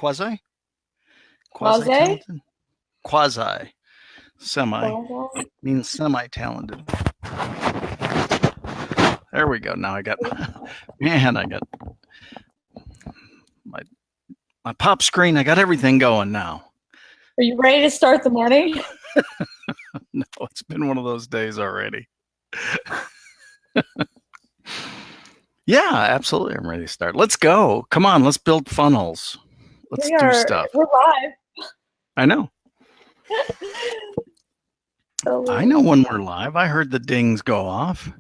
quasi Quasi? talented, quasi semi Quasi? means semi-talented. There we go. Now I got my pop screen. I got everything going now. Are you ready to start the morning? No, it's been one of those days already. Yeah, absolutely. I'm ready to start. Let's go. Come on, let's build funnels. Let's do stuff. We're live. I know. I know when we're live. I heard the dings go off.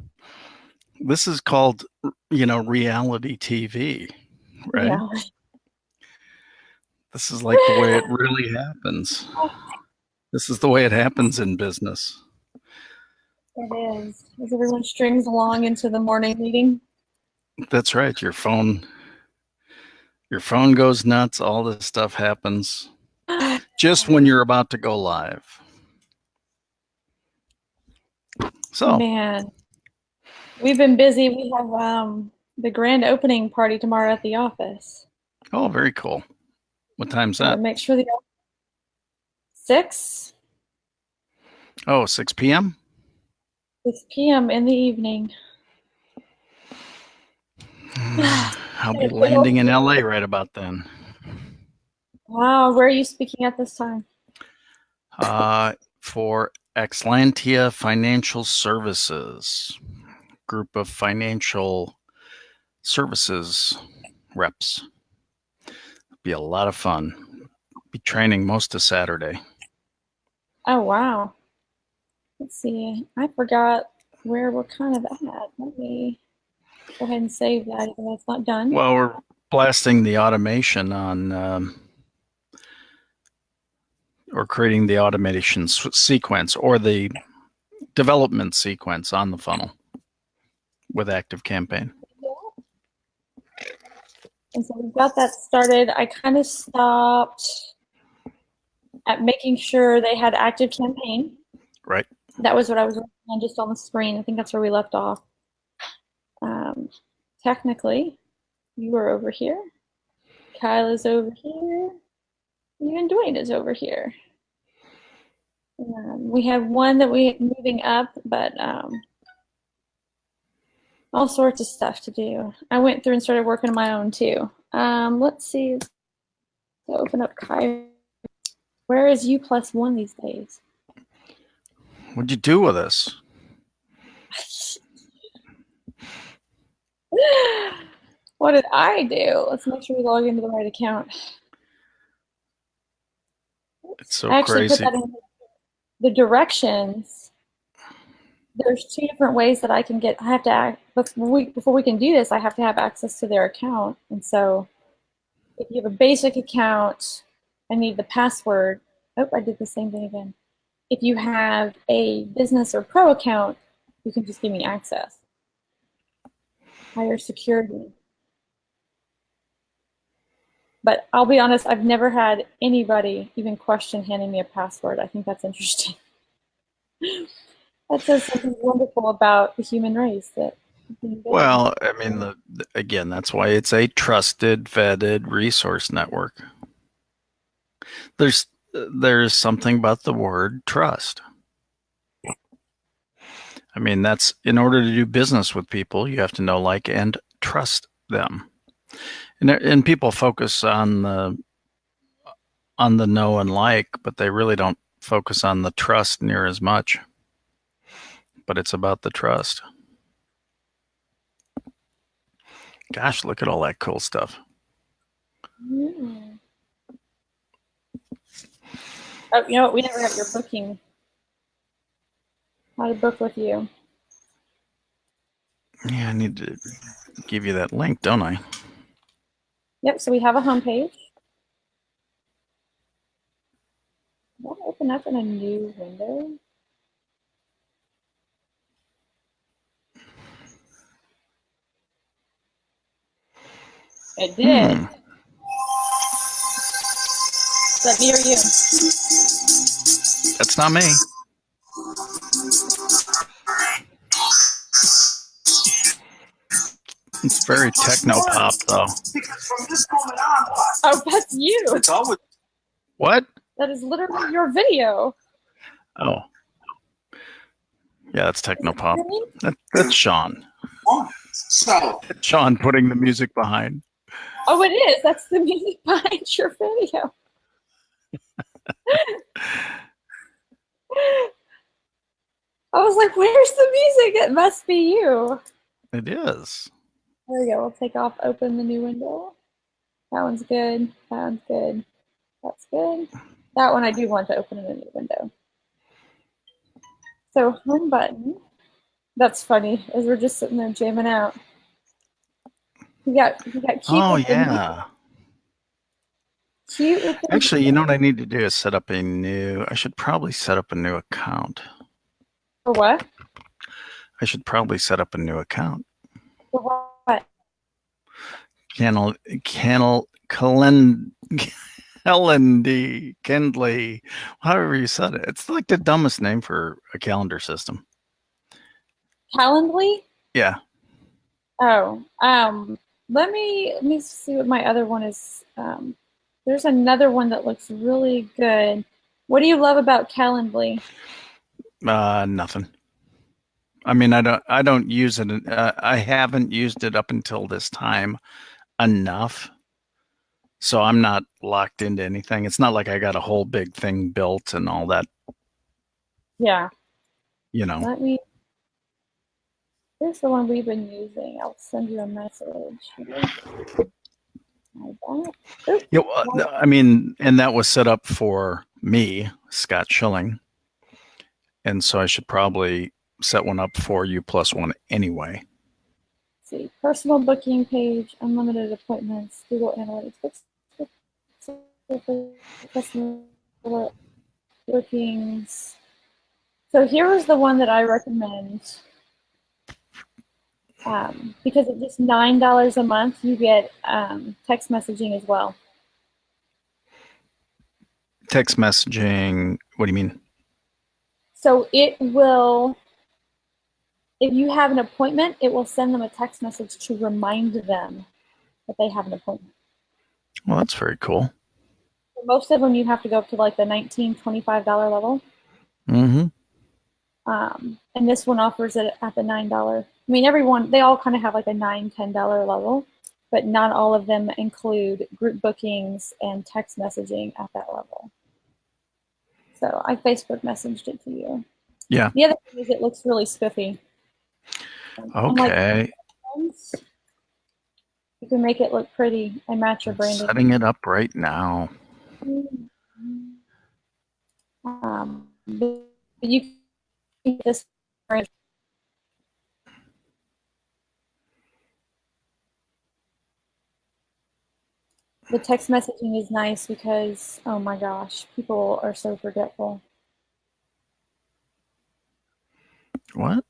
This is called, reality TV, right? Yeah. This is like the way it really happens. This is the way it happens in business. It is. As everyone strings along into the morning meeting. That's right. Your phone goes nuts. All this stuff happens just when you're about to go live. So, man, we've been busy. We have the grand opening party tomorrow at the office. Oh, very cool. What time's that? Make sure the 6. Oh, 6 p.m.? 6 p.m. in the evening. I'll be landing in LA right about then. Wow, where are you speaking at this time? For Exlantia Financial Services, group of financial services reps. Be a lot of fun. Be training most of Saturday. Oh, wow. Let's see. I forgot where we're kind of at. Let me go ahead and save that even though it's not done. Well, we're blasting the automation on, or creating the automation sequence or the development sequence on the funnel with ActiveCampaign. And so we've got that started. I kind of stopped at making sure they had ActiveCampaign. Right. That was what I was working on just on the screen. I think that's where we left off. Technically, you are over here. Kyle is over here. Even Dwayne is over here. We have one that we're moving up, but all sorts of stuff to do. I went through and started working on my own too. Let's see. Let's open up Kyle. Where is U+1 these days? What'd you do with us? What did I do? Let's make sure we log into the right account. It's so I actually crazy. put that in the directions. There's 2 different ways that I can get. I have to act before we can do this. I have to have access to their account, and so if you have a basic account, I need the password. Oh, I did the same thing again. If you have a business or pro account, you can just give me access. Higher security. But I'll be honest, I've never had anybody even question handing me a password. I think that's interesting. That says something wonderful about the human race. Well, I mean, again, that's why it's a trusted, vetted resource network. There's something about the word trust. I mean, that's in order to do business with people, you have to know, like, and trust them. And people focus on the know and like, but they really don't focus on the trust near as much. But it's about the trust. Gosh, look at all that cool stuff. Yeah. Oh, you know what? We never have your booking. How to book with you. Yeah, I need to give you that link, don't I? Yep, so we have a homepage. Will that open up in a new window? It did. Is that me or you? That's not me. It's very techno pop, though. Because from this moment on, Oh, that's you. It's always What? That is literally your video. Oh, yeah, that's Technopop. Really? That's Sean. on. So Sean putting the music behind. Oh, it is. That's the music behind your video. I was like, where's the music? It must be you. It is. There we go. We'll take off, open the new window. That one's good. That one's good. That's good. That one I do want to open in a new window. So home button. That's funny, as we're just sitting there jamming out. You got cute. Oh, yeah. Cute with the Actually, you know what I need to do is set up I should probably set up a new account. For what? I should probably set up a new account. For what? Kendley, however you said it. It's like the dumbest name for a calendar system. Calendly? Yeah. Oh, let me see what my other one is. There's another one that looks really good. What do you love about Calendly? Nothing. I mean, I don't use it. I haven't used it up until this time enough. So I'm not locked into anything. It's not like I got a whole big thing built and all that. Yeah. You know. Let me. Here's the one we've been using. I'll send you a message. Like that. Oops. Yeah, well, I mean, and that was set up for me, Scott Schilling. And so I should probably set one up for you plus one anyway. Let's see, personal booking page, unlimited appointments, Google Analytics, customer bookings. So here is the one that I recommend. Because at just $9 a month, you get text messaging as well. Text messaging, what do you mean? So it will, if you have an appointment, it will send them a text message to remind them that they have an appointment. Well, that's very cool. For most of them, you have to go up to like the $19, $25 level. Mm-hmm. And this one offers it at the $9. I mean, they all kind of have like a $9, $10 level, but not all of them include group bookings and text messaging at that level. So I Facebook messaged it to you. Yeah. The other thing is it looks really spiffy. Okay. You can make it look pretty and match your branding. Setting it up right now. But you can this brand. The text messaging is nice because, oh my gosh, people are so forgetful. What?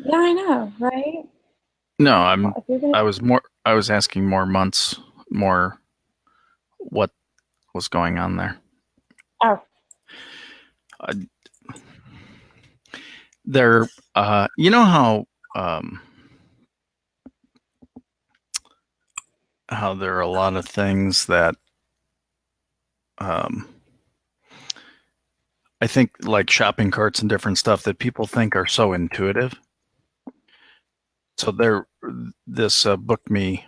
Yeah, I know, right? No, I was asking more what was going on there. Oh. You know how there are a lot of things that I think, like shopping carts and different stuff that people think are so intuitive. So this Book Me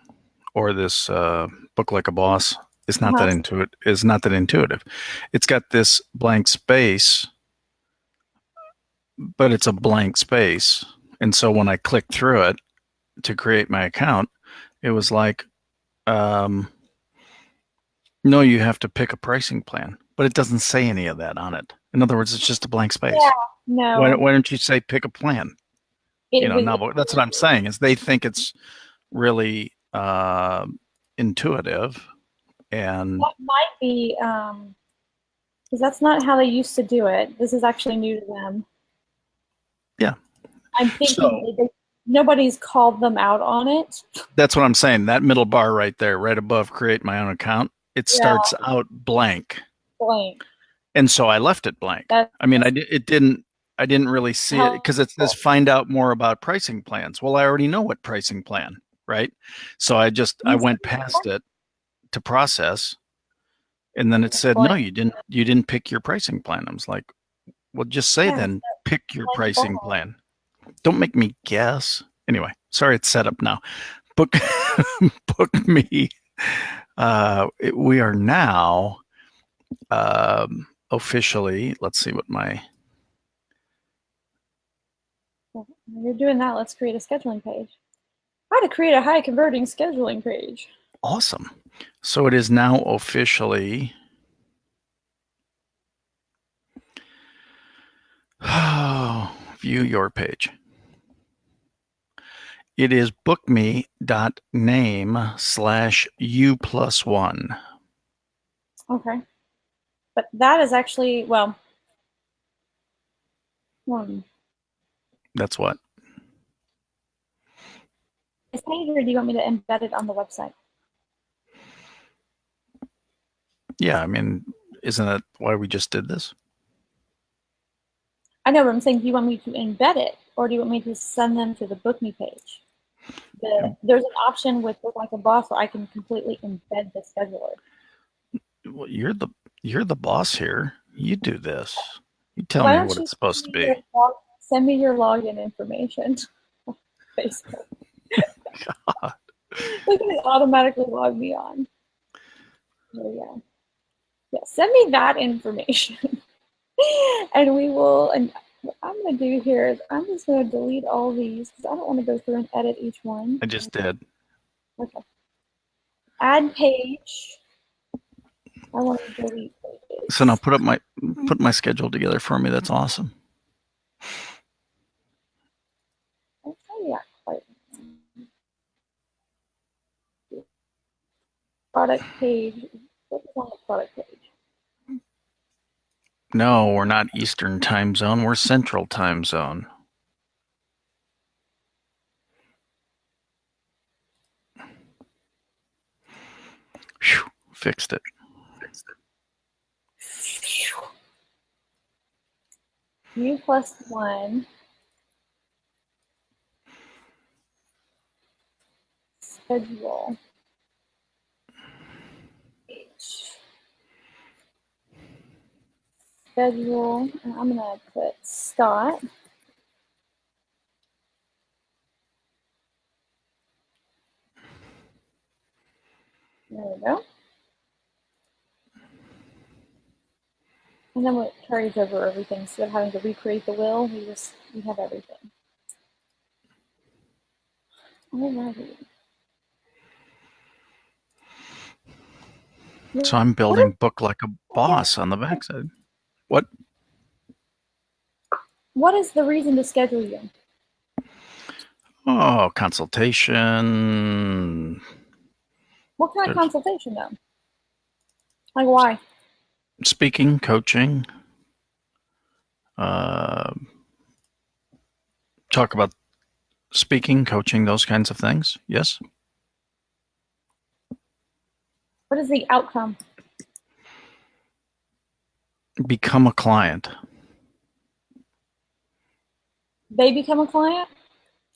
or this Book Like a Boss is not that intuitive. It's got this blank space, but it's a blank space. And so when I clicked through it to create my account, it was like, no, you have to pick a pricing plan, but it doesn't say any of that on it. In other words, it's just a blank space. Yeah, no. Why don't you say pick a plan? That's what I'm saying is they think it's really intuitive, and that might be because that's not how they used to do it. This is actually new to them. Yeah, I'm thinking nobody's called them out on it. That's what I'm saying. That middle bar right there, right above create my own account, it starts out blank. And so I left it blank. I didn't really see it because it says find out more about pricing plans. Well, I already know what pricing plan, right? So I went past it to process. And then it said, no, you didn't pick your pricing plan. I was like, well, just say then, pick your pricing plan. Don't make me guess. Anyway, sorry, it's set up now. Book, book me. We are now officially, let's see what my... When you're doing that, let's create a scheduling page. How to create a high converting scheduling page. Awesome. So it is now officially... view your page. It is bookme.name/u+1. Okay. But that is actually, well, That's what? Is page, or do you want me to embed it on the website? Yeah, I mean, isn't that why we just did this? I know, but I'm saying, do you want me to embed it, or do you want me to send them to the Book Me page? There's an option with Book Like a Boss where I can completely embed the scheduler. Well, you're the boss here. You do this. You tell me what it's supposed to be. Send me your login information. Facebook. God. They can automatically log me on. There we go. Yeah, send me that information. And we will, and what I'm going to do here is I'm just going to delete all these because I don't want to go through and edit each one. I just did. Okay. Add page. I want to delete pages. So now put my schedule together for me. That's awesome. Okay, yeah, quite. Product page. What's on the product page? No, we're not Eastern time zone. We're Central time zone. Whew, fixed it. U+1 schedule page. Schedule, and I'm gonna put Scott. There we go. And then it carries over everything. Instead of having to recreate the wheel, we have everything. Alrighty. So I'm building Book Like a Boss on the backside. What? What is the reason to schedule you? Oh, consultation. What kind of consultation, though? Like, why? Speaking, coaching. Talk about speaking, coaching, those kinds of things. Yes. What is the outcome? Become a client. They become a client?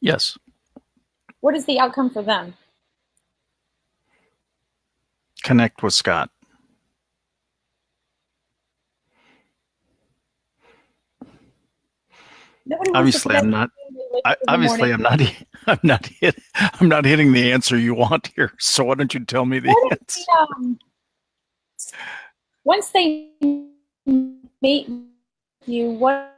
Yes. What is the outcome for them? Connect with Scott. Obviously, I'm not. Obviously, I'm not. I'm not hitting the answer you want here. So why don't you tell me the answer? Once they meet you, what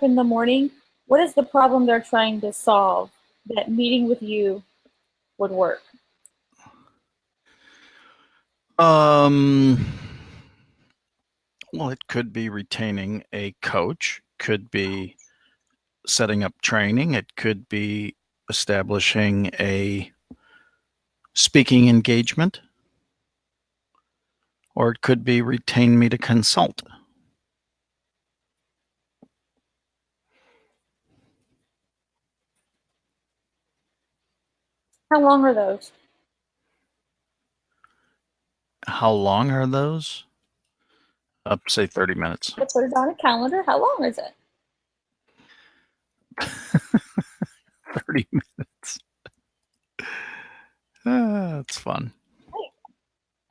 in the morning? What is the problem they're trying to solve that meeting with you would work? Well, it could be retaining a coach. Could be setting up training. It could be establishing a speaking engagement, or it could be retain me to consult. How long are those? How long are those? Up, say 30 minutes. I put it on a calendar. How long is it? 30 minutes. That's fun.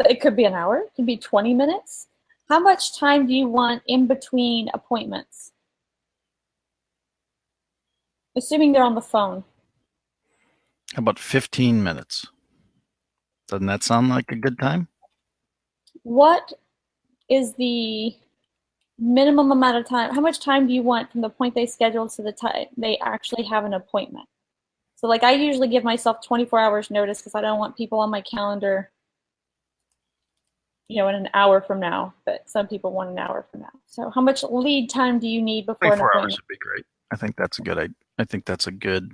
It could be an hour, it could be 20 minutes. How much time do you want in between appointments? Assuming they're on the phone. How about 15 minutes? Doesn't that sound like a good time? What is the minimum amount of time? How much time do you want from the point they scheduled to the time they actually have an appointment? So like I usually give myself 24 hours notice because I don't want people on my calendar, in an hour from now, but some people want an hour from now. So how much lead time do you need before an 24 appointment? hours would be great. I think that's a good. I think that's a good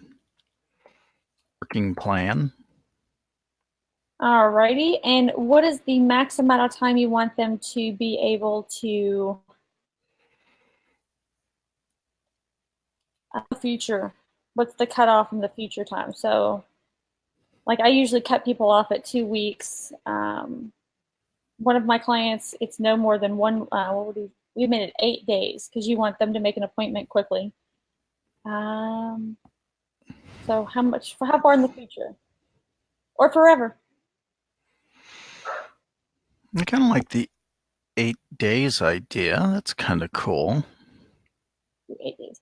working plan. Alrighty, and what is the max amount of time you want them to be able to future? What's the cutoff in the future time? So, like I usually cut people off at 2 weeks. One of my clients, it's no more than one. We made it 8 days because you want them to make an appointment quickly. So how far in the future, or forever? I kind of like the 8 days idea. That's kind of cool. 8 days.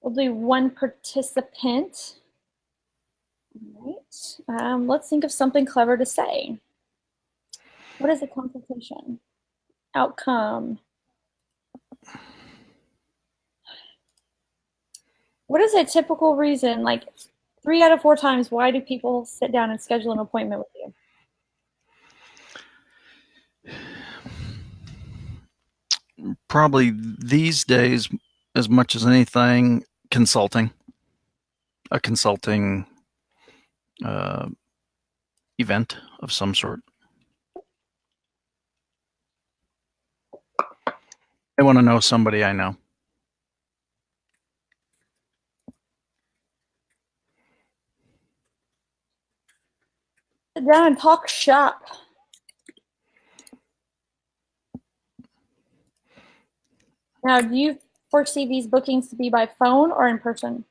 We'll do one participant. All right. Let's think of something clever to say. What is a consultation? Outcome. What is a typical reason? Like 3 out of 4 times, why do people sit down and schedule an appointment with you? Probably these days, as much as anything, consulting. A consulting event of some sort. They want to know somebody I know. Sit down and talk shop. Now, do you foresee these bookings to be by phone or in person?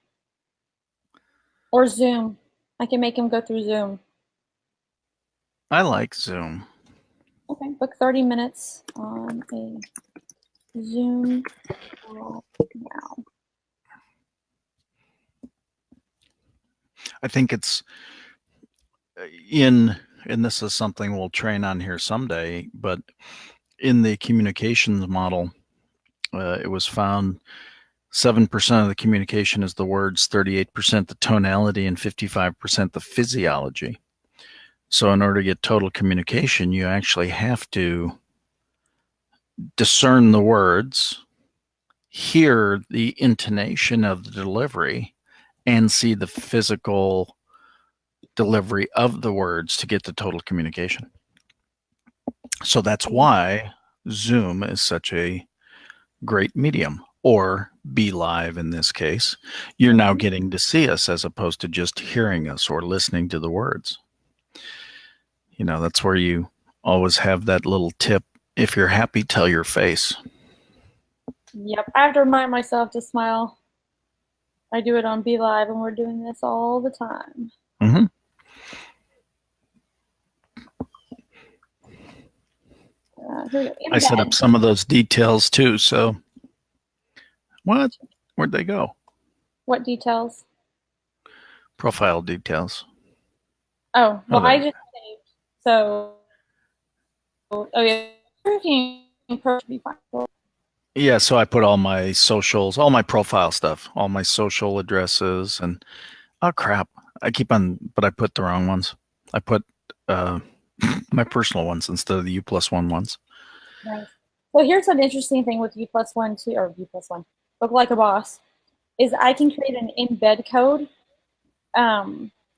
Or Zoom? I can make them go through Zoom. I like Zoom. Okay, book 30 minutes on a Zoom call now. I think it's and this is something we'll train on here someday, but in the communications model, it was found 7% of the communication is the words, 38% the tonality, and 55% the physiology. So in order to get total communication, you actually have to discern the words, hear the intonation of the delivery, and see the physical delivery of the words to get the total communication. So that's why Zoom is such a great medium, or Be Live in this case. You're now getting to see us as opposed to just hearing us or listening to the words. That's where you always have that little tip. If you're happy, tell your face. Yep, I have to remind myself to smile. I do it on Be Live, and we're doing this all the time. Mm-hmm. I set up some of those details too. So, what? Where'd they go? What details? Profile details. Oh, well, I just saved. So, yeah, yeah, so I put all my socials, all my profile stuff, all my social addresses, and oh crap, I put the wrong ones. I put my personal ones instead of the U+1 ones. Right. So here's an interesting thing with U+1 too, or U+1, Book Like a Boss, is I can create an embed code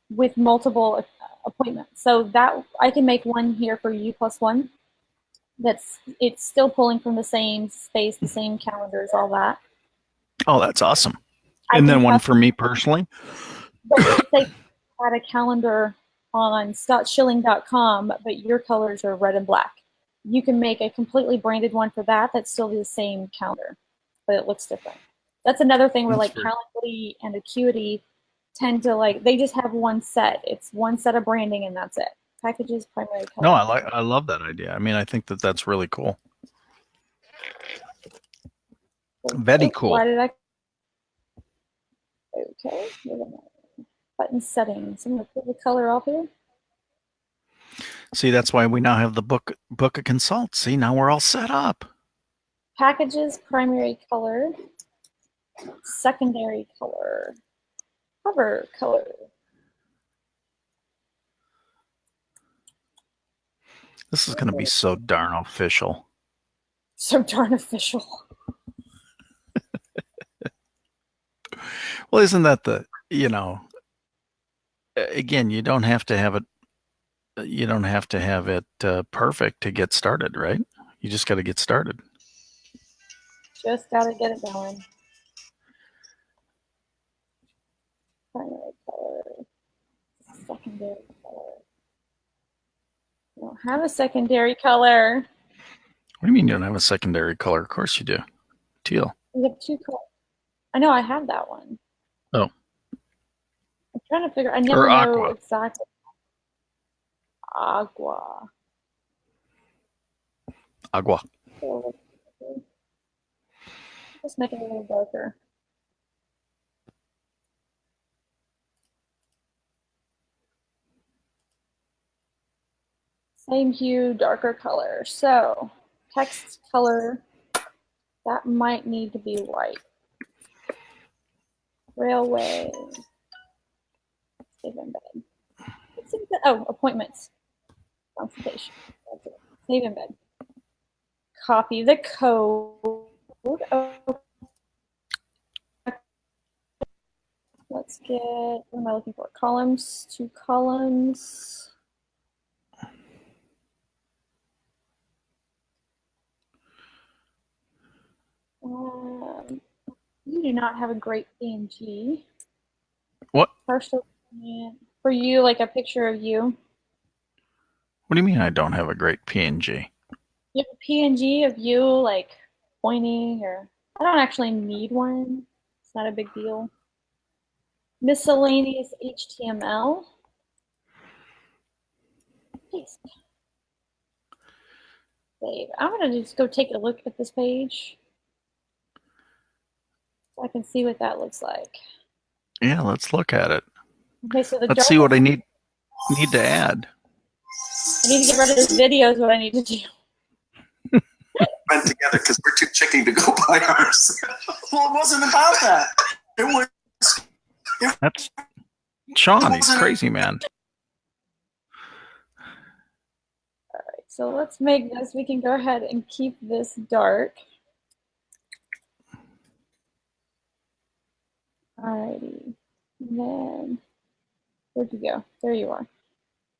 with multiple appointments. So that I can make one here for U+1. It's still pulling from the same space, the same calendars, all that. Oh, that's awesome. And then one for me personally. But let's say add a calendar on scottschilling.com, but your colors are red and black. You can make a completely branded one for that. That's still the same calendar, but it looks different. That's another thing where like Calendly and Acuity tend to they just have one set. It's one set of branding and that's it. Packages, primary color. No, I love that idea. I mean, I think that that's really cool. Very cool. Why did I? Okay. Button settings. I'm gonna put the color off here. See, that's why we now have the book a consult. See, now we're all set up. Packages, primary color, secondary color, cover color. This is going to be so darn official. So darn official. Well, isn't that again, you don't have to have it perfect to get started, right? You just got to get started. Just got to get it going. Primary color, secondary color. I don't have a secondary color. What do you mean you don't have a secondary color? Of course you do. Teal. We have two colors. I know I have that one. Oh. I'm trying to figure. I never Or know aqua. exactly. Agua. Agua. Let's make it a little darker. Same hue, darker color. So text color, that might need to be white. Railway. Save embed. Oh, appointments. Consultation. That's it. Save embed. Copy the code. Oh. Let's get, what am I looking for? Columns, 2 columns. You do not have a great PNG. What? Partial for you, like a picture of you. What do you mean I don't have a great PNG? You have a PNG of you, like pointing, or I don't actually need one. It's not a big deal. Miscellaneous HTML. Paste. Save. I'm gonna just go take a look at this page so I can see what that looks like. Yeah, let's look at it. Okay, so let's see what I need to add. I need to get rid of this video is what I need to do. Went together because we're too chicken to go by ours. Well, it wasn't about that. It was. That's Sean. He's crazy, man. All right, so let's make this. We can go ahead and keep this dark. Alrighty, and then where'd you go? There you are.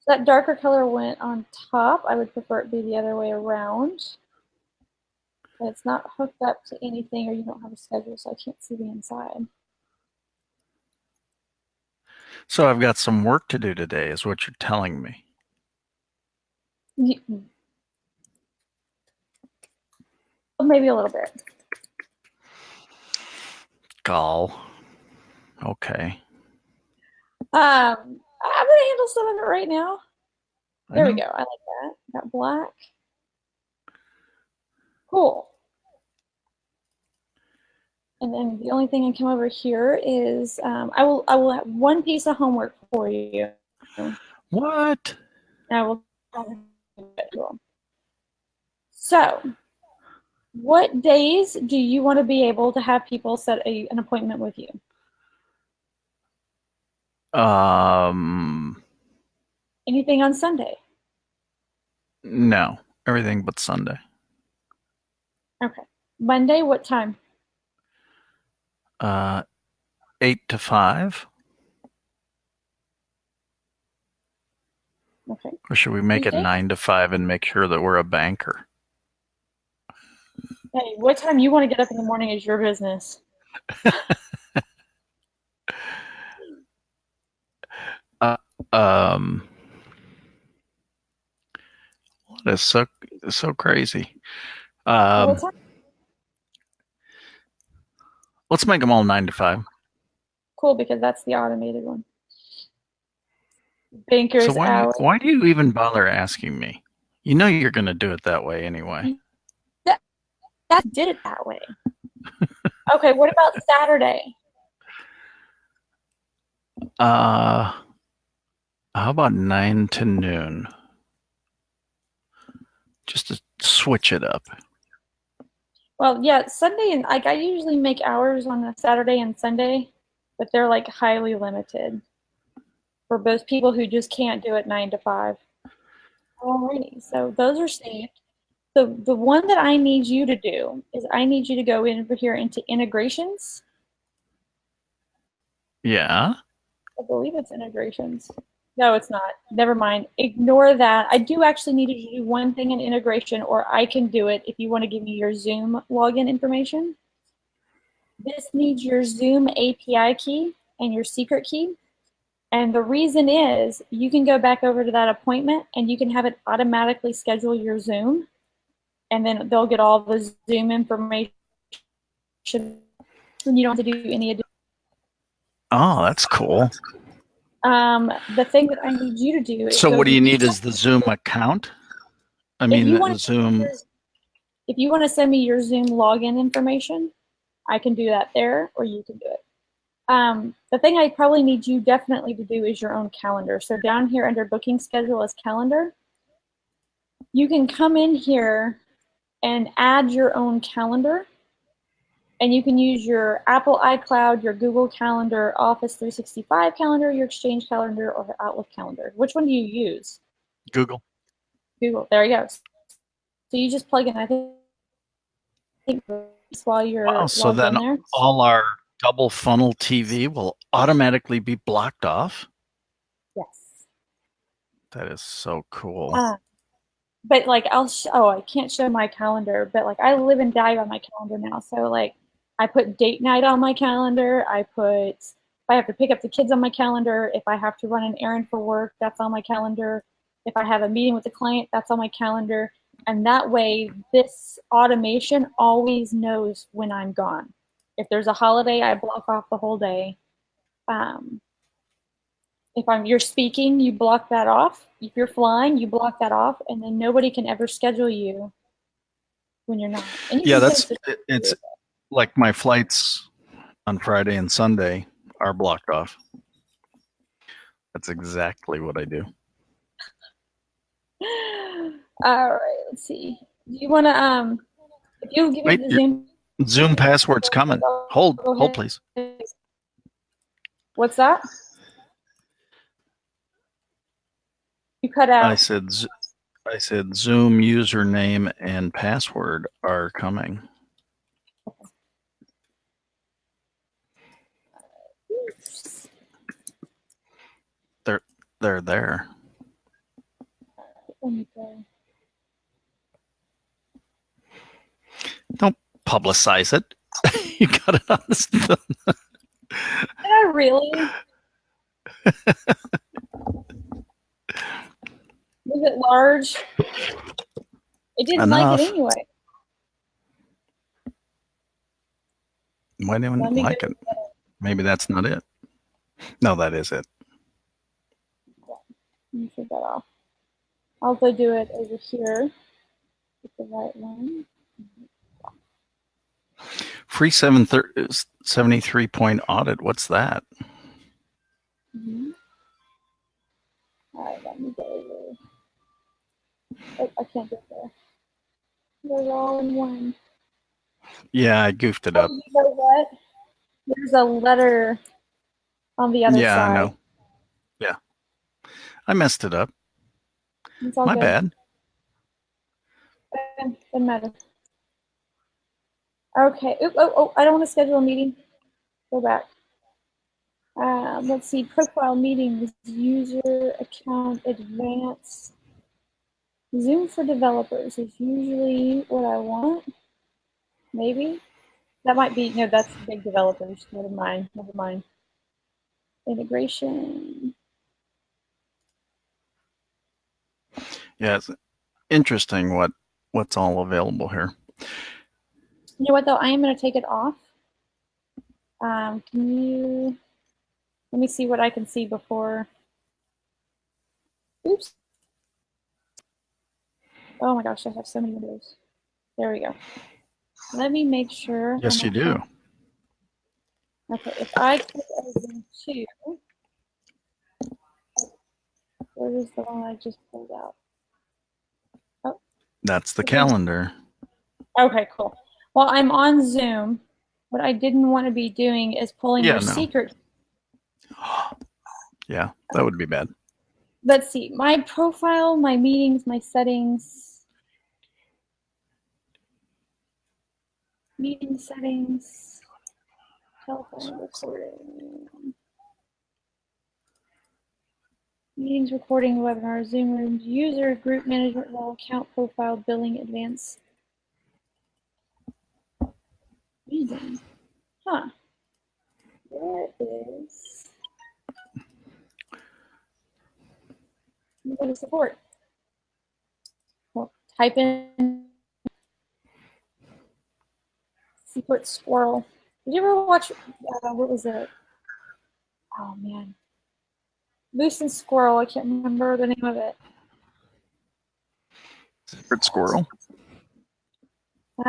So that darker color went on top. I would prefer it be the other way around. But it's not hooked up to anything, or you don't have a schedule, so I can't see the inside. So I've got some work to do today, is what you're telling me. Maybe a little bit. Gall. Okay. I'm gonna handle some of it right now. There we go. I like that. Got black. Cool. And then the only thing I come over here is I will have one piece of homework for you. What? I will. So, what days do you want to be able to have people set an appointment with you? Anything on Sunday? No, everything but Sunday. Okay. Monday, what time? 8 to 5. Okay. Or should we make Tuesday? it 9 to 5 and make sure that we're a banker? Hey, what time you want to get up in the morning is your business. That's so crazy. Let's make them all 9 to 5. Cool, because that's the automated one. Banker's So hour. why do you even bother asking me? You know you're going to do it that way anyway. That did it that way. Okay, what about Saturday? How about 9 to noon? Just to switch it up. Well, yeah, Sunday and like I usually make hours on a Saturday and Sunday, but they're like highly limited for those people who just can't do it 9 to 5. Alrighty, so those are saved. The one that I need you to do is I need you to go in over here into integrations. Yeah. I believe it's integrations. No, it's not. Never mind. Ignore that. I do actually need you to do one thing in integration, or I can do it if you want to give me your Zoom login information. This needs your Zoom API key and your secret key. And the reason is you can go back over to that appointment and you can have it automatically schedule your Zoom. And then they'll get all the Zoom information. And you don't have to do any additional. Oh, that's cool. The thing that I need you to do is So go what do you to need is the Zoom account? I mean, Zoom. If you want to send me your Zoom login information, I can do that there, or you can do it. The thing I probably need you definitely to do is your own calendar. So down here under booking schedule is calendar. You can come in here and add your own calendar. And you can use your Apple iCloud, your Google Calendar, Office 365 calendar, your Exchange calendar, or Outlook calendar. Which one do you use? Google. Google. There you go. So you just plug in, I think, while you're So logged then in there. all our double funnel TV will automatically be blocked off? Yes. That is so cool. But like I can't show my calendar, but like I live and die by my calendar now. So like I put date night on my calendar. If I have to pick up the kids on my calendar, if I have to run an errand for work, that's on my calendar. If I have a meeting with a client, that's on my calendar. And that way this automation always knows when I'm gone. If there's a holiday, I block off the whole day. If you're speaking, you block that off. If you're flying, you block that off, and then nobody can ever schedule you when you're not. And you Yeah, can it's like my flights on Friday and Sunday are blocked off. That's exactly what I do. All right, let's see. Do you want to if you give me the Zoom password's coming. Hold, please. What's that? You cut out. I said Zoom username and password are coming. They're there. Don't publicize it. You got it on this. Did I really? Was it large? It didn't like it anyway. Why didn't it like it? Maybe that's not it. No, that is it. Let me take that off. I'll also do it over here with the right one. Free 73-point audit. What's that? Mm-hmm. All right, let me go over. Oh, I can't get there. They're all in one. Yeah, I goofed it up. You know what? There's a letter on the other side. Yeah, I know. Yeah. I messed it up. My bad. Doesn't matter. Okay. Oh, I don't want to schedule a meeting. Go back. Let's see. Profile meetings, user account advanced. Zoom for developers is usually what I want. Maybe. That might be, no, that's big developers. Never mind. Integration. Yeah, it's interesting what's all available here. You know what though? I am going to take it off. Let me see what I can see before. Oops. Oh my gosh, I have so many windows. There we go. Let me make sure. Yes, you do. Okay, if I click over to, where is the one I just pulled out? Oh, That's the calendar. okay, cool. Well, I'm on Zoom. What I didn't want to be doing is pulling your secret. Yeah, that would be bad. Let's see, my profile, my meetings, my settings. Meeting settings. Telephone recording. Meetings, recording, webinar, Zoom rooms, user, group management role, account profile, billing, advanced. Reason. Huh. There is. Go to support. Well, type in secret squirrel. Did you ever watch, what was it? Oh man. Moose and Squirrel. I can't remember the name of it. Secret squirrel. It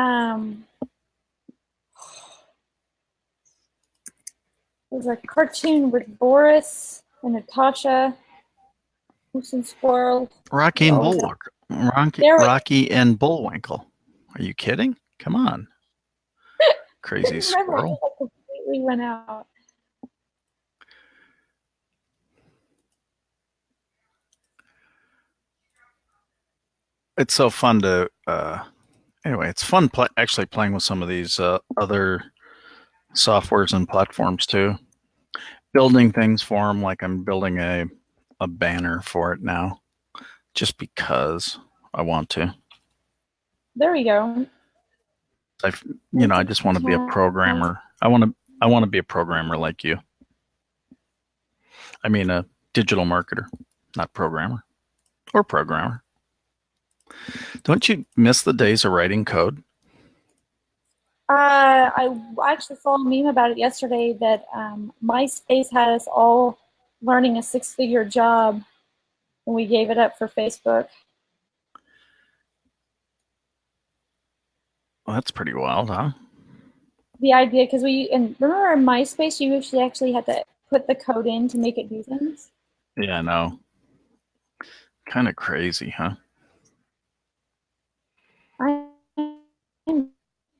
was a cartoon with Boris and Natasha. Moose and Squirrel. Rocky and Bullwinkle. Rocky and Bullwinkle. Are you kidding? Come on. Crazy squirrel. I completely went out. It's so fun to anyway, it's fun actually playing with some of these other softwares and platforms too. Building things for them, like I'm building a banner for it now, just because I want to. There we go. I just want to be a programmer. I want to be a programmer like you. I mean, a digital marketer, not programmer or programmer. Don't you miss the days of writing code? I actually saw a meme about it yesterday that MySpace had us all learning a 6-figure job when we gave it up for Facebook. Well, that's pretty wild, huh? The idea, because remember in MySpace, you actually had to put the code in to make it do things? Yeah, I know. Kind of crazy, huh?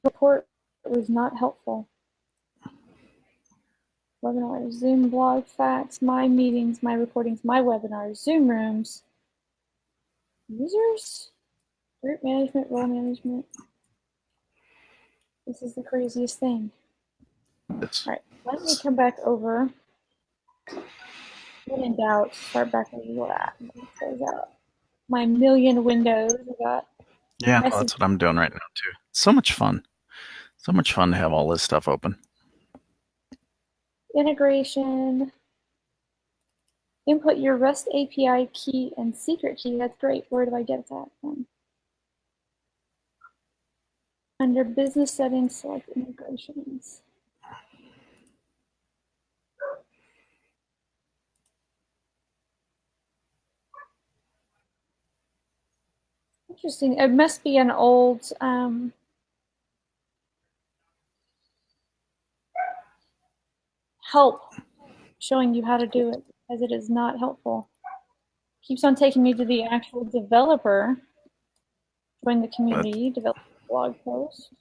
Report was not helpful. Webinars, Zoom, blog, fax, my meetings, my recordings, my webinars, Zoom rooms, users, group management, role management. This is the craziest thing. Yes. All right, let me come back over. When in doubt, start back where you were at. Close out my million windows. I got that's what I'm doing right now too. So much fun. So much fun to have all this stuff open. Integration. Input your REST API key and secret key. That's great. Where do I get that from? Under business settings, select integrations. Interesting. It must be an old help showing you how to do it, because it is not helpful. Keeps on taking me to the actual developer. Join the community, develop a blog post,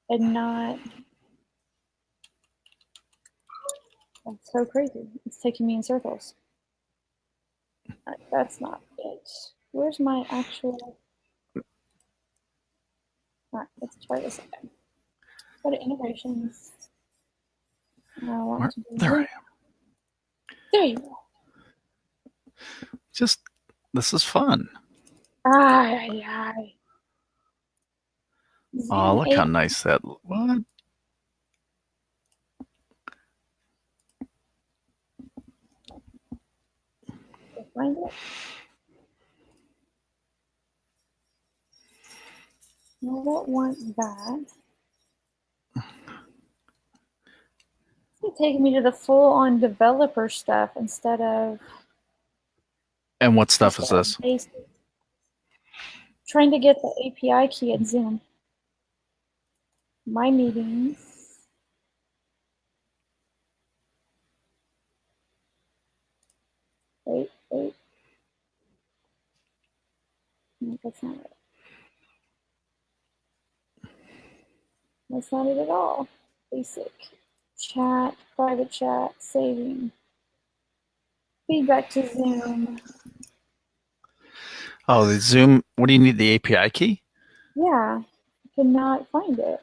and not. That's so crazy. It's taking me in circles. All right, that's not it. Where's my actual? All right, let's try this again. Go to integrations. I want to do there I am. There you go. Just, this is fun. Aye, aye. Oh, look how nice that. What? Find it. I don't want that. It's taking me to the full-on developer stuff instead of And what stuff is this? Basic. Trying to get the API key in Zoom. My meetings. Wait. No, that's not it. That's not it at all. Basic. Chat, private chat, saving. Feedback to Zoom. Oh, the Zoom. What do you need the API key? Yeah, I could not find it.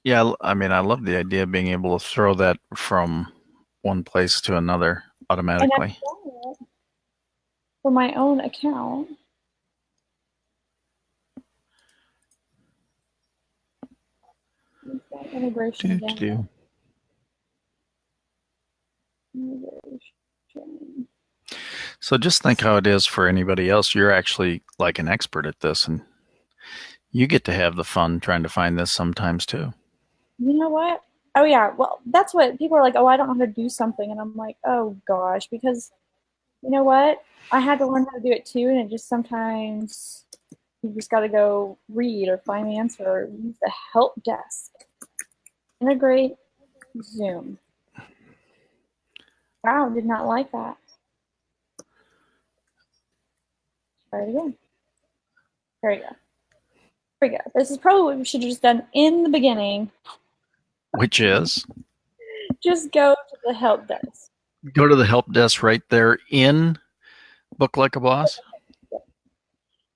Yeah, I mean, I love the idea of being able to throw that from one place to another And I've automatically. done it for my own account. Integration again. Integration. So just think how it is for anybody else. You're actually like an expert at this, and you get to have the fun trying to find this sometimes too. You know what? Oh yeah, well, that's what people are like, oh, I don't know how to do something. And I'm like, oh gosh, because you know what? I had to learn how to do it too, and it just sometimes you just got to go read or find the answer or use the help desk. Integrate Zoom. Wow, did not like that. Try it again. There we go. There we go. This is probably what we should have just done in the beginning. Which is? Just go to the help desk. Go to the help desk right there in Book Like a Boss.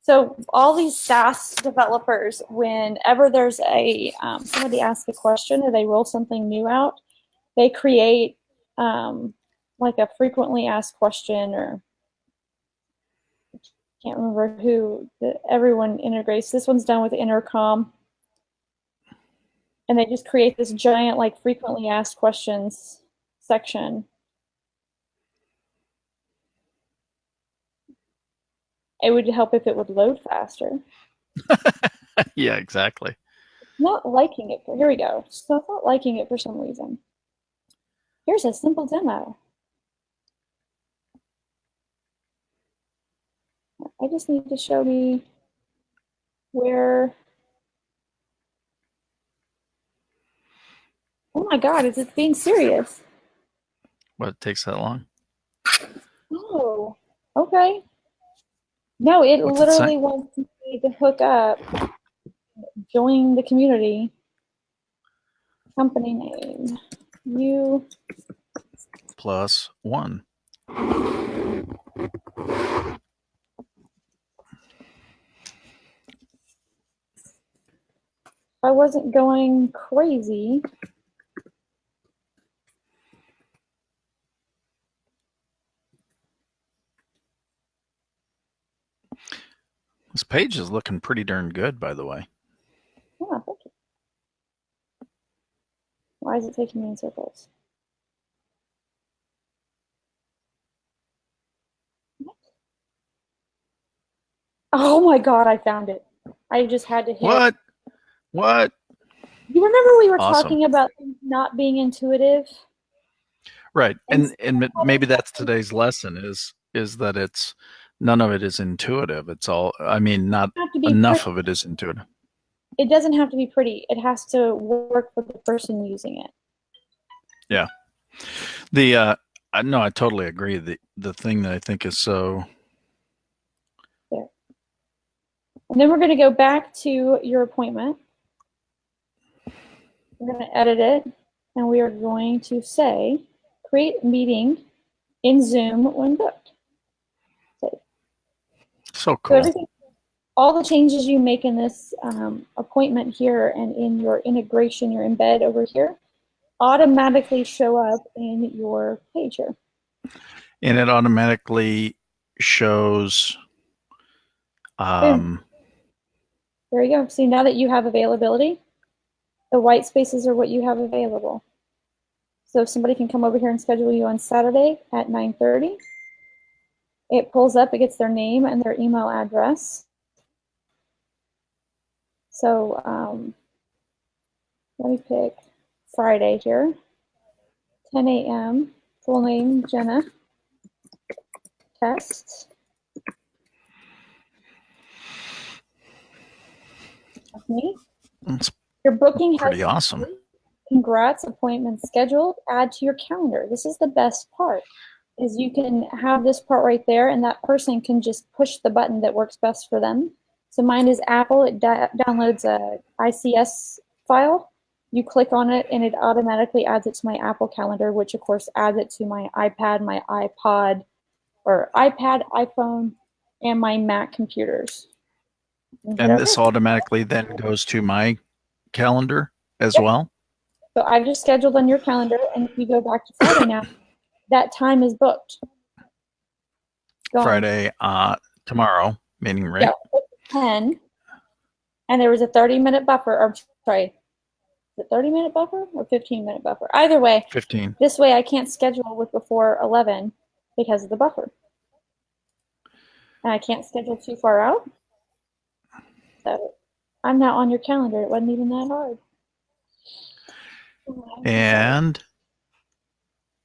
So all these SaaS developers, whenever there's a somebody asks a question or they roll something new out, they create like a frequently asked question, or I can't remember who everyone integrates. This one's done with Intercom, and they just create this giant like frequently asked questions section. It would help if it would load faster. Yeah, exactly. Not liking it. Here we go. So I'm not liking it for some reason. Here's a simple demo. I just need to show me where. Oh my God, is it being serious? What, it takes that long? Oh, okay. No, it What's it literally say? wants me to hook up, join the community. Company name. You. +1. I wasn't going crazy. This page is looking pretty darn good, by the way. Oh, thank you. Why is it taking me in circles? What? Oh my God, I found it. I just had to hit. What? You remember we were Awesome. talking about not being intuitive? Right. And maybe that's today's lesson is that it's none of it is intuitive. It's all, I mean, not enough of it is intuitive. It doesn't have to be pretty. It has to work for the person using it. Yeah. No, I totally agree. The thing that I think is so. There. And then we're going to go back to your appointment. We're going to edit it, and we are going to say, create meeting in Zoom when booked. So cool. So all the changes you make in this appointment here and in your integration, your embed over here, automatically show up in your page here. And it automatically shows. There you go. See, now that you have availability, the white spaces are what you have available. So if somebody can come over here and schedule you on Saturday at 9:30, it pulls up, it gets their name and their email address. So let me pick Friday here, 10 a.m. Full name, Jena. Test. That's me. That's Your booking pretty has awesome. Congrats, appointment scheduled. Add to your calendar. This is the best part, is you can have this part right there, and that person can just push the button that works best for them. So mine is Apple. It downloads a ICS file. You click on it, and it automatically adds it to my Apple calendar, which of course adds it to my iPad, my iPod, or iPad, iPhone, and my Mac computers. And this automatically then goes to my calendar as well? So I've just scheduled on your calendar, and if you go back to Friday now, that time is booked. Gone. Friday, tomorrow, meaning, right? Yeah, 10, and there was a 30-minute buffer, or sorry, is it 30-minute buffer or 15-minute buffer? Either way, 15. This way I can't schedule with before 11 because of the buffer. And I can't schedule too far out. So I'm not on your calendar. It wasn't even that hard. And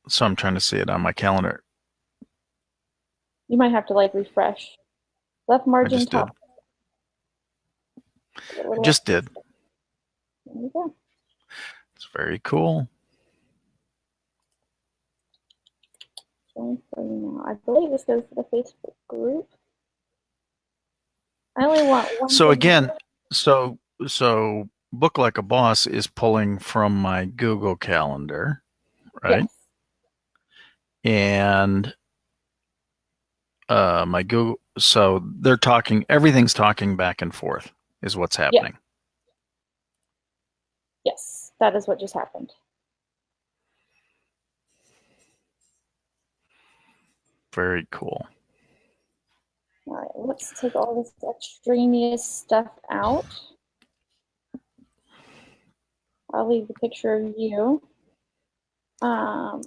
so I'm trying to see it on my calendar. You might have to like refresh. Left margin top. I just did. There you go. It's very cool. Showing for you now. I believe this goes to the Facebook group. I only want one. So again, so Book Like a Boss is pulling from my Google Calendar, right? Yes. And my Google, so they're talking, everything's talking back and forth is what's happening. Yes, that is what just happened. Very cool. All right, let's take all this extraneous stuff out. I'll leave the picture of you. And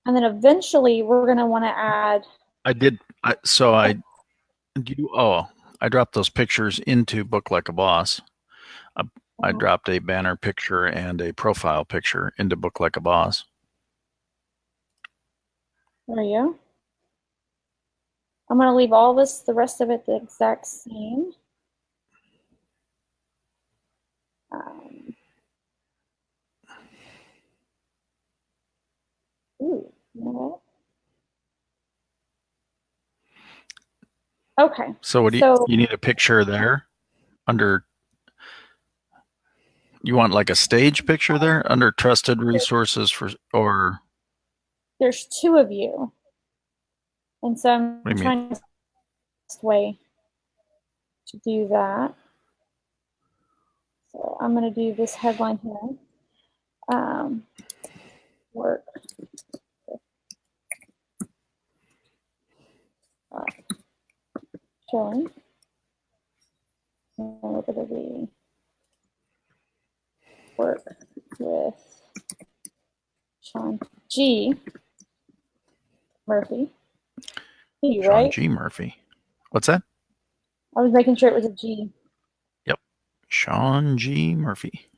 then eventually we're going to want to add. I dropped those pictures into Book Like a Boss. I dropped a banner picture and a profile picture into Book Like a Boss. There you go. I'm going to leave all this, the rest of it, the exact same. Ooh, you know what? Okay. So what do you need a picture there under? You want like a stage picture there under trusted resources or? There's two of you. And so I'm trying the best way to do that. So I'm going to do this headline here. Work. Showing. And we're going to be work with Sean G. Murphy. G, Sean right? G. Murphy. What's that? I was making sure it was a G. Yep. Sean G. Murphy.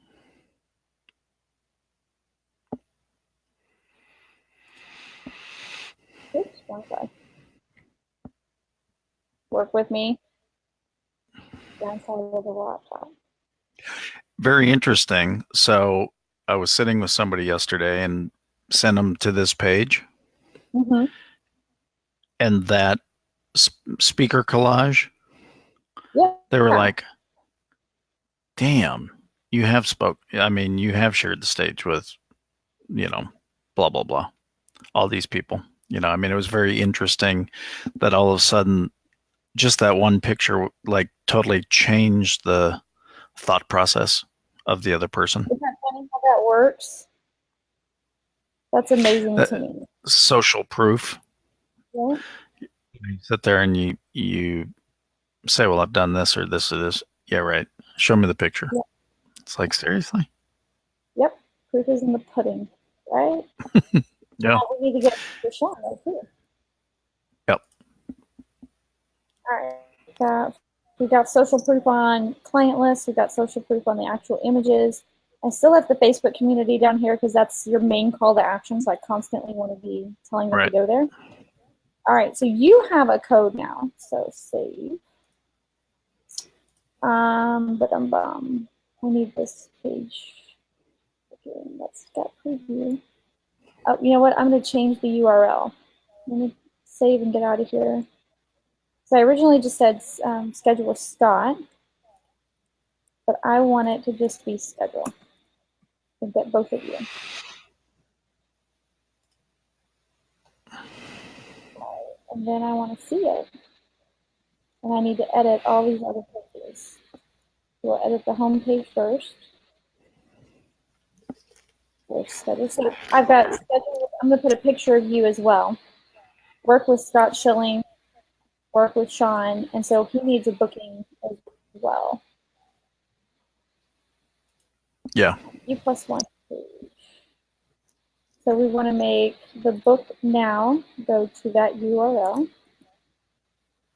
Oops, wrong side. Work with me. Downside of the laptop. Very interesting. So I was sitting with somebody yesterday and sent them to this page. Mm-hmm. And that speaker collage, they were like, damn, you have you have shared the stage with, blah, blah, blah, all these people. It was very interesting that all of a sudden just that one picture like totally changed the thought process of the other person. Isn't that funny how that works? That's amazing to me. Social proof. Yeah. You sit there and you say, well, I've done this or this or this. Yeah, right. Show me the picture. Yep. It's like, seriously? Yep. Proof is in the pudding, right? Yeah. Now we need to get the Sean right here. Yep. All right. We got social proof on client lists. We got social proof on the actual images. I still have the Facebook community down here because that's your main call to action. So I constantly want to be telling them to go there. All right, so you have a code now. So save. But I need this page. Okay, that's got preview. Oh, you know what? I'm going to change the URL. Let me save and get out of here. So I originally just said schedule with Scott, but I want it to just be schedule and get both of you. And then I want to see it. And I need to edit all these other pages. So we'll edit the home page first. Schedule. So I've got schedule. I'm going to put a picture of you as well. Work with Scott Schilling, work with Sean, and so he needs a booking as well. Yeah. U+1 page. So we want to make the book now go to that URL.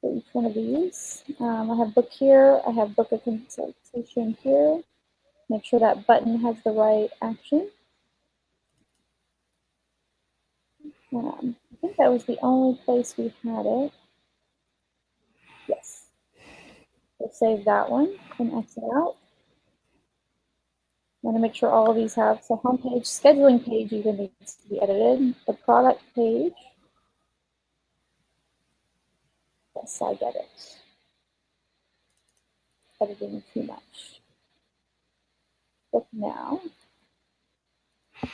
For each one of these. I have book here. I have book a consultation here. Make sure that button has the right action. I think that was the only place we had it. Yes. So save that one and exit out. I'm going to make sure all of these have, so homepage, scheduling page even needs to be edited. The product page. Yes, I get it. Editing too much. Book now. I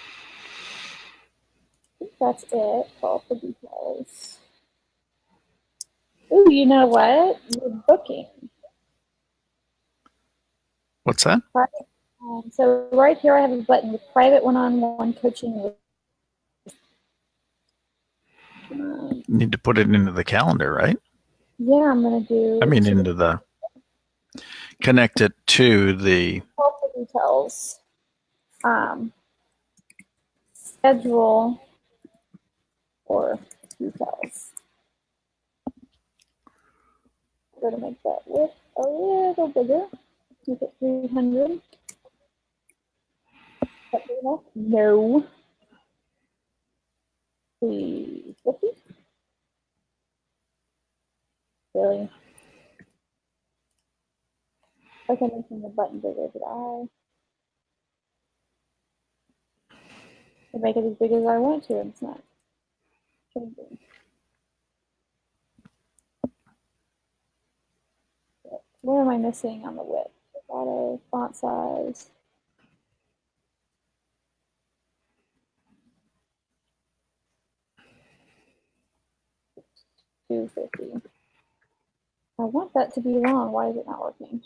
think that's it. Call for details. Ooh, you know what? You're booking. What's that? So right here I have a button with private one-on-one coaching with Need to put it into the calendar, right? yeah, I'm gonna do into the connect it to the call for details. Schedule or details. I'm gonna make that width a little bigger. Make it 300. That big enough? No. 350. Really? Like I'm making the button bigger, but I can make it as big as I want to, and it's not changing. What am I missing on the width? Auto, font size. $250. I want that to be long. Why is it not working?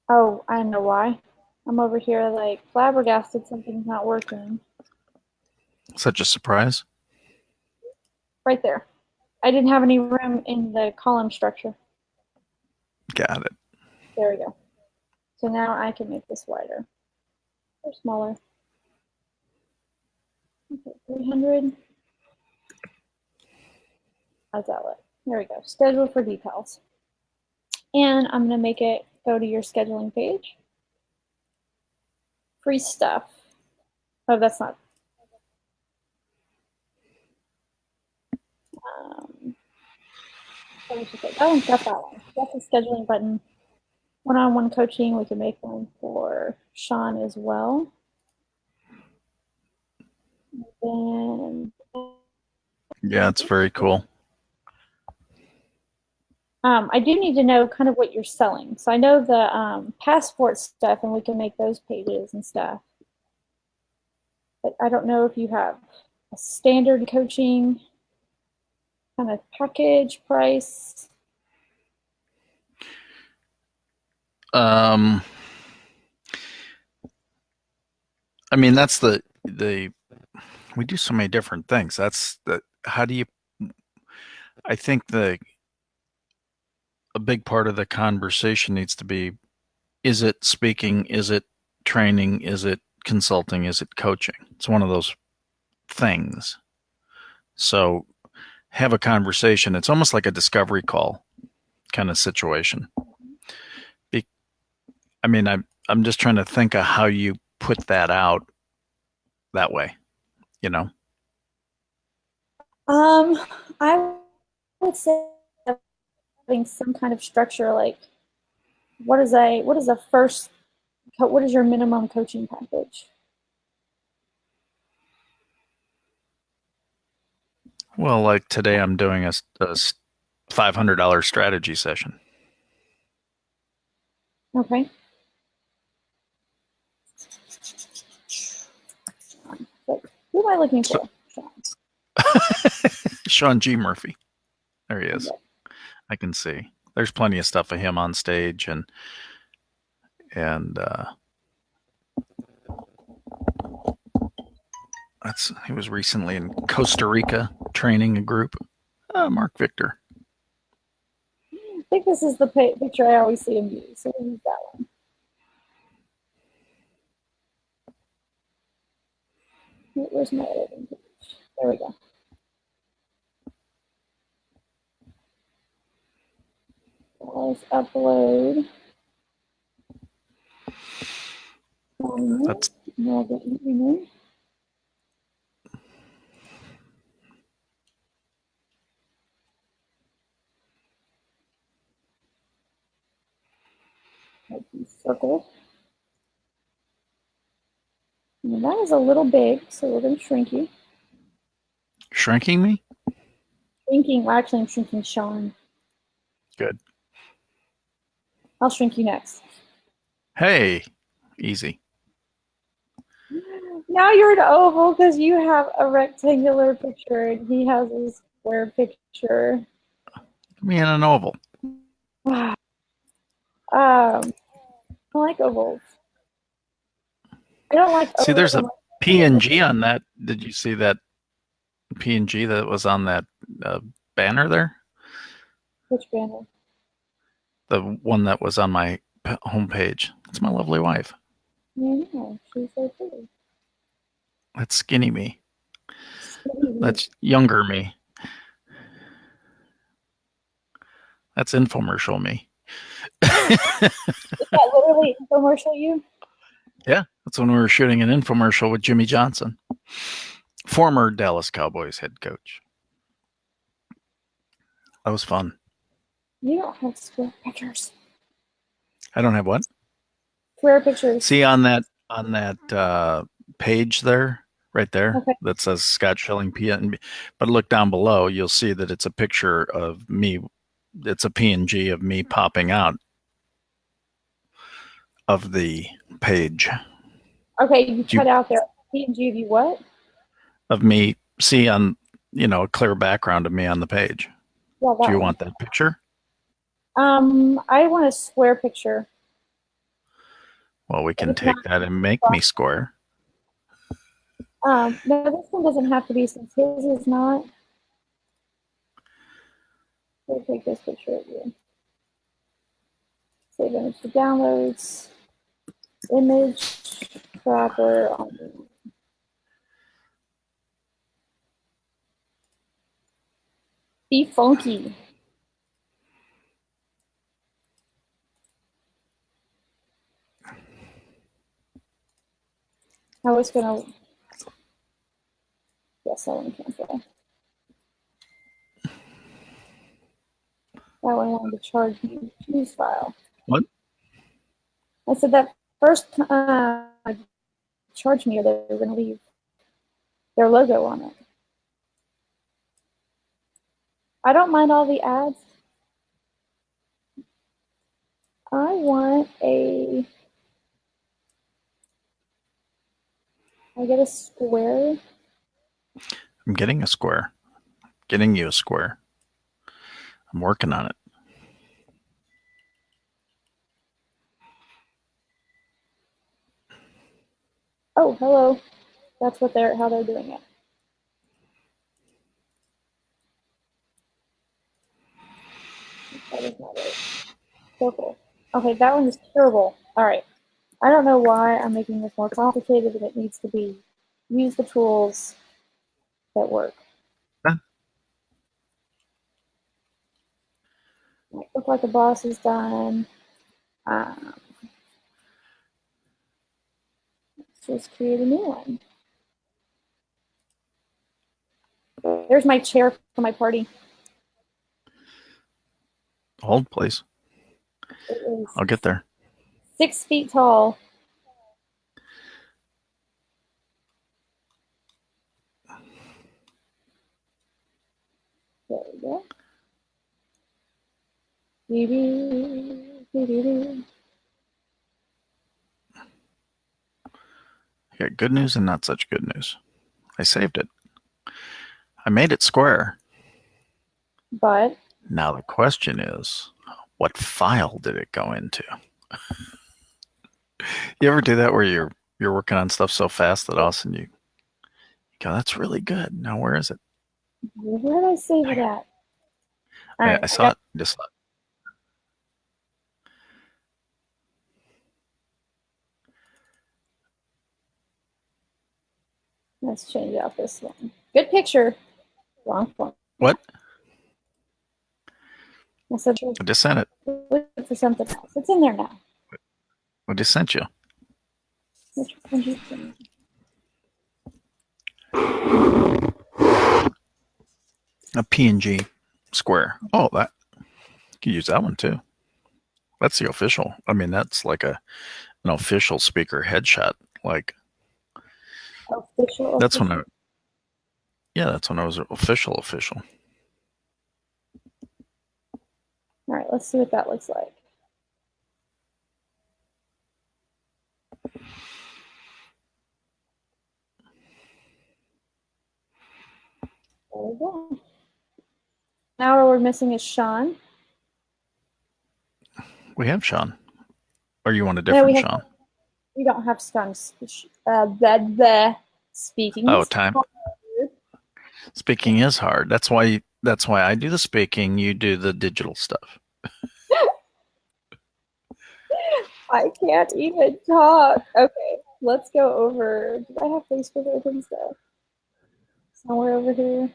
Oh, I know why. I'm over here like flabbergasted. Something's not working. such a surprise. Right there. I didn't have any room in the column structure. Got it. There we go. So now I can make this wider or smaller. Okay, 300. How's that look? There we go. Schedule for details. And I'm going to make it go to your scheduling page. Free stuff. Oh, that's not. Oh, got that one. That's the scheduling button. One-on-one coaching. We can make one for Sean as well. And then, Yeah, it's very cool. I do need to know kind of what you're selling. So I know the passport stuff, and we can make those pages and stuff. But I don't know if you have a standard coaching kind of package price. I mean, that's the we do so many different things. That's the how do you? I think a big part of the conversation needs to be: is it speaking? Is it training? Is it consulting? Is it coaching? It's one of those things. So have a conversation. It's almost like a discovery call. kind of situation. I mean, I'm just trying to think of how you put that out that way, you know? I would say having some kind of structure, like what is your minimum coaching package? Well, like today, I'm doing a $500 strategy session. Okay. But who am I looking for? Sean G. Murphy. There he is. I can see. There's plenty of stuff of him on stage, and he was recently in Costa Rica training a group. Mark Victor. I think this is the picture I always see him use, so we'll use that one. Where's my editing page? There we go. Let's upload. That's circle. And that is a little big, so we're going to shrink you. shrinking me? Shrinking, well, actually, I'm shrinking Sean. Good. I'll shrink you next. Hey, easy. Now you're an oval because you have a rectangular picture and he has a square picture. Me in an oval. I like ovals. I don't like ovals. See, there's a PNG on that. Did you see that PNG that was on that banner there? Which banner? The one that was on my homepage. It's my lovely wife. Yeah, she's so pretty. That's skinny me. That's younger me. That's infomercial me. Is that literally infomercial you? Yeah, that's when we were shooting an infomercial with Jimmy Johnson, former Dallas Cowboys head coach. That was fun. You don't have square pictures. I don't have what? Square pictures. See on that page there, right there, okay. that says Scott Schilling PNG. But look down below, you'll see that it's a picture of me. It's a PNG of me popping out of the page. Okay, you cut out there. PNG of you what? Of me, see on, a clear background of me on the page. Yeah, do you want that picture? I want a square picture. Well, we can take that and make me square. No, this one doesn't have to be since his is not. We'll take this picture of you. Save image to downloads. Image proper. Be funky. I was gonna. Yes, I want to cancel. That one wanted to charge me. Choose file. What? I said that first charge me, or they're going to leave their logo on it. I don't mind all the ads. I want a. I get a square. I'm getting a square. Getting you a square. I'm working on it. Oh, hello. That's how they're doing it. That is not it. Circle. Okay, that one is terrible. All right. I don't know why I'm making this more complicated than it needs to be. Use the tools that work. Huh? Might look like a boss is done. Let's just create a new one. There's my chair for my party. Hold, please. It is I'll get there. 6 feet tall. There we go. I got good news and not such good news. I saved it. I made it square. But Now the question is, what file did it go into? You ever do that where you're working on stuff so fast that all of a sudden you go, that's really good. Now where is it? where did I save it at? All right, I saw it. Just saw it. Let's change out this one. Good picture. Wrong one. What? I said, I just sent it. look for something else. It's in there now. I just sent you. Which one did you send? A PNG square. Oh, that you can use that one too. That's the official. I mean, that's like an official speaker headshot. Like Official. that's when I that's when I was official. All right, let's see what that looks like. There we go. Now what we're missing is Sean. We have Sean. Or you want a different Sean? We don't have Sean. The speaking. Oh, time. Speaking is hard. That's why I do the speaking. You do the digital stuff. I can't even talk. Okay, let's go over. Did I have Facebook open stuff? Somewhere over here.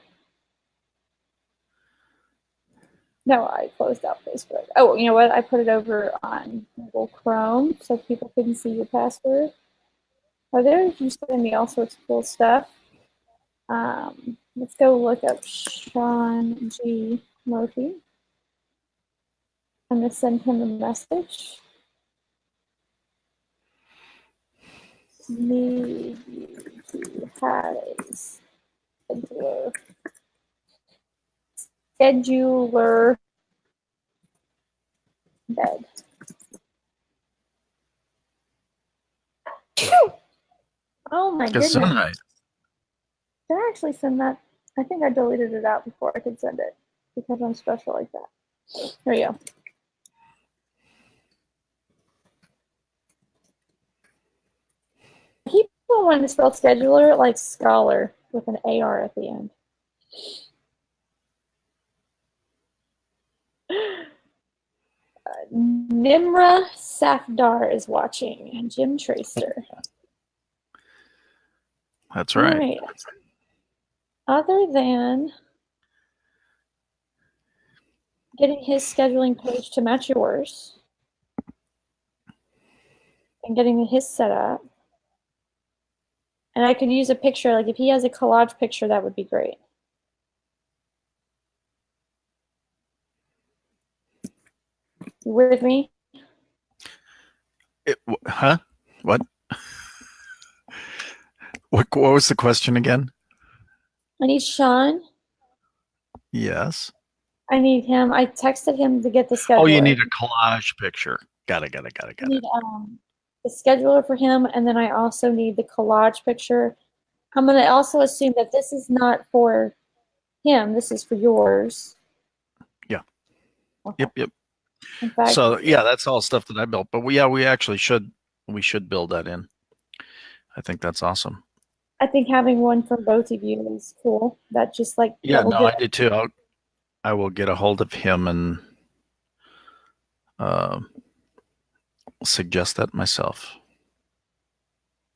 No, I closed out Facebook. Oh, you know what? I put it over on Google Chrome so people couldn't see your password. Oh, there you send me all sorts of cool stuff. Let's go look up Sean G. Murphy. I'm going to send him a message. Need you to have a scheduler bed. Oh my goodness. Did I actually send that? I think I deleted it out before I could send it because I'm special like that. There you go. People want to spell scheduler like scholar with an AR at the end. Nimra Safdar is watching, and Jim Tracer. That's right. All right. Other than getting his scheduling page to match yours and getting his set up, and I could use a picture, like if he has a collage picture, that would be great. You with me? Huh? What? What was the question again? I need Sean. Yes. I need him. I texted him to get the scheduler. Oh, you need a collage picture. Got it. I need the scheduler for him, and then I also need the collage picture. I'm going to also assume that this is not for him. This is for yours. Yeah. Okay. Yep. In fact, so yeah, that's all stuff that I built. But we actually should build that in. I think that's awesome. I think having one from both of you is cool. That just like I did too. I will get a hold of him and suggest that myself.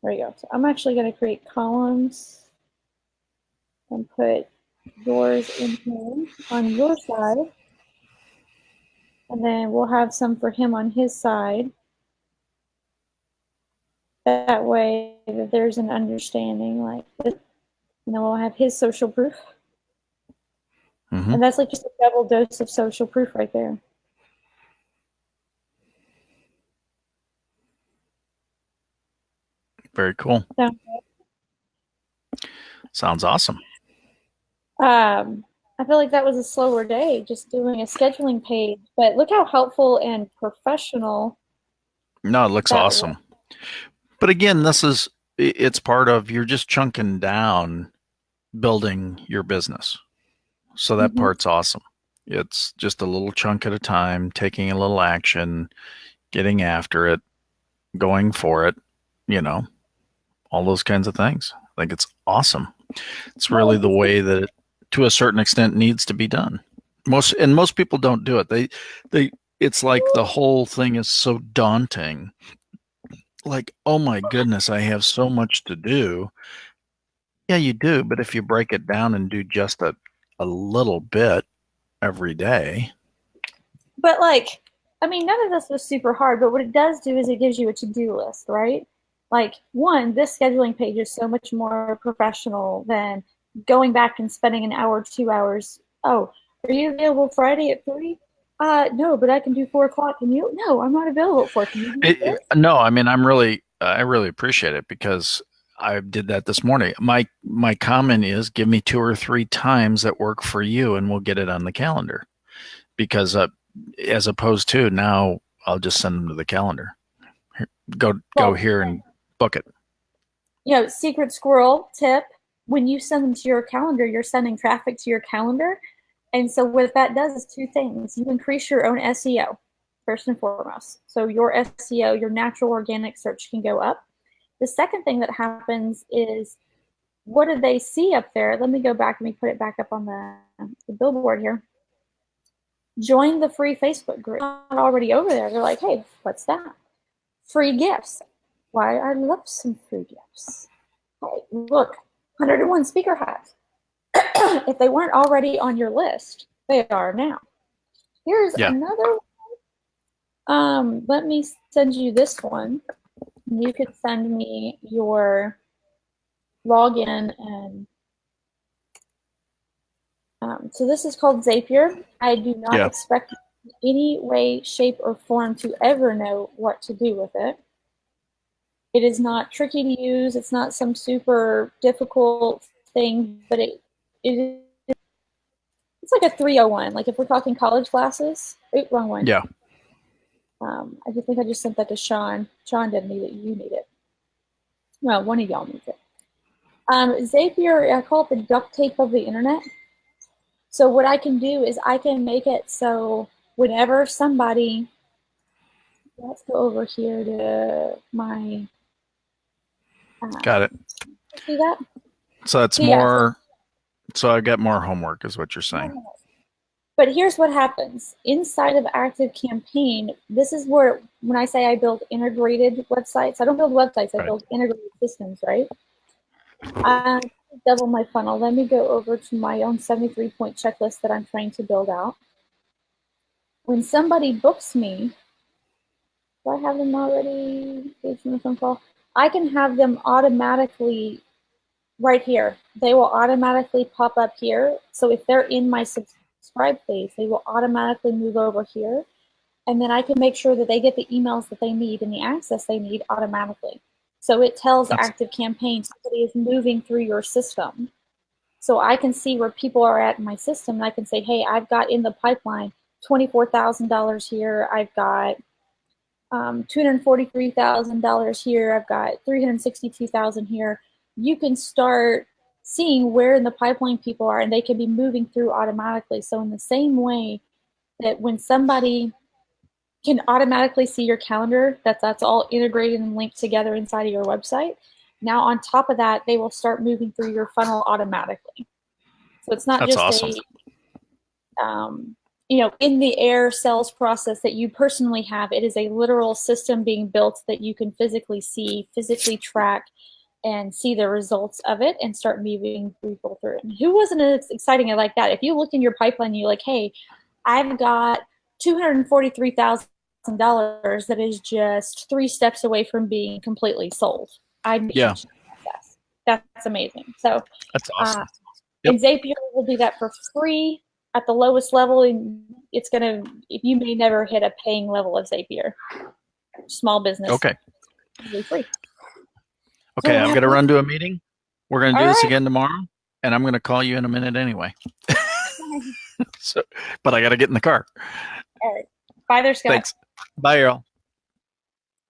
There you go. So I'm actually going to create columns and put yours in here on your side. And then we'll have some for him on his side. That way that there's an understanding, like, and then we'll have his social proof. Mm-hmm. And that's like just a double dose of social proof right there. Very cool. So, sounds awesome. I feel like that was a slower day, just doing a scheduling page. But look how helpful and professional. No, it looks awesome. But again, it's part of, you're just chunking down building your business. So that part's awesome. It's just a little chunk at a time, taking a little action, getting after it, going for it, all those kinds of things. I think it's awesome. It's really the way that it, to a certain extent, needs to be done. Most people don't do it. It's like the whole thing is so daunting. Like, oh my goodness, I have so much to do. Yeah, you do, but if you break it down and do just a little bit every day. But like, I mean, none of this was super hard, but what it does do is it gives you a to-do list, right? Like, one, this scheduling page is so much more professional than going back and spending an hour, 2 hours. Oh, are you available Friday at 3? No, but I can do 4 o'clock. Can you? No, I'm not available at 4. Can you do this? No, I mean, I really appreciate it, because I did that this morning. My comment is, give me 2 or 3 times that work for you, and we'll get it on the calendar. Because as opposed to now, I'll just send them to the calendar. Go here and book it. Secret squirrel tip: when you send them to your calendar, you're sending traffic to your calendar. And so what that does is 2 things. You increase your own SEO, first and foremost. So your SEO, your natural organic search, can go up. The second thing that happens is, what do they see up there? Let me go back. Let me put it back up on the billboard here. Join the free Facebook group. Not already over there. They're like, hey, what's that? Free gifts. Why, I love some free gifts. Hey, look, 101 speaker hats. If they weren't already on your list, they are now. Here's another one. Let me send you this one. You could send me your login, and so this is called Zapier. I do not expect in any way, shape, or form to ever know what to do with it. It is not tricky to use. It's not some super difficult thing, but it's like a 301. Like if we're talking college classes. Wait, wrong one. Yeah. I think I just sent that to Sean. Sean didn't need it. You need it. Well, one of y'all needs it. Zapier, I call it the duct tape of the internet. So what I can do is I can make it so whenever somebody, let's go over here to my. Got it. See that? So it's more. So I got more homework, is what you're saying. But here's what happens inside of ActiveCampaign. This is where, when I say I build integrated websites, I don't build websites. I build integrated systems, right? Double my funnel. Let me go over to my own 73-point checklist that I'm trying to build out. When somebody books me, do I have them already? Phone call. I can have them automatically right here. They will automatically pop up here. So if they're in my subscribe phase, they will automatically move over here. And then I can make sure that they get the emails that they need and the access they need automatically. So it tells ActiveCampaign somebody is moving through your system. So I can see where people are at in my system, and I can say, hey, I've got in the pipeline $24,000 here. I've got $243,000 here. I've got $362,000 here. You can start seeing where in the pipeline people are, and they can be moving through automatically. So in the same way that when somebody can automatically see your calendar, that's all integrated and linked together inside of your website. Now on top of that, they will start moving through your funnel automatically. So it's not just awesome. In the air sales process that you personally have. It is a literal system being built that you can physically see, physically track, and see the results of it and start moving people through it. And who wasn't exciting it like that? If you look in your pipeline and you're like, hey, I've got $243,000 that is just 3 steps away from being completely sold. Yeah. That's amazing. So That's awesome. Yep. and Zapier will do that for free at the lowest level. And it's gonna, if you may never hit a paying level of Zapier, small business. Okay. Really free. Okay, So I've got to run to a meeting. We're going to do All this right. again tomorrow, and I'm going to call you in a minute anyway. So, but I got to get in the car. All right. Bye there, Scott. Thanks. Bye, Earl.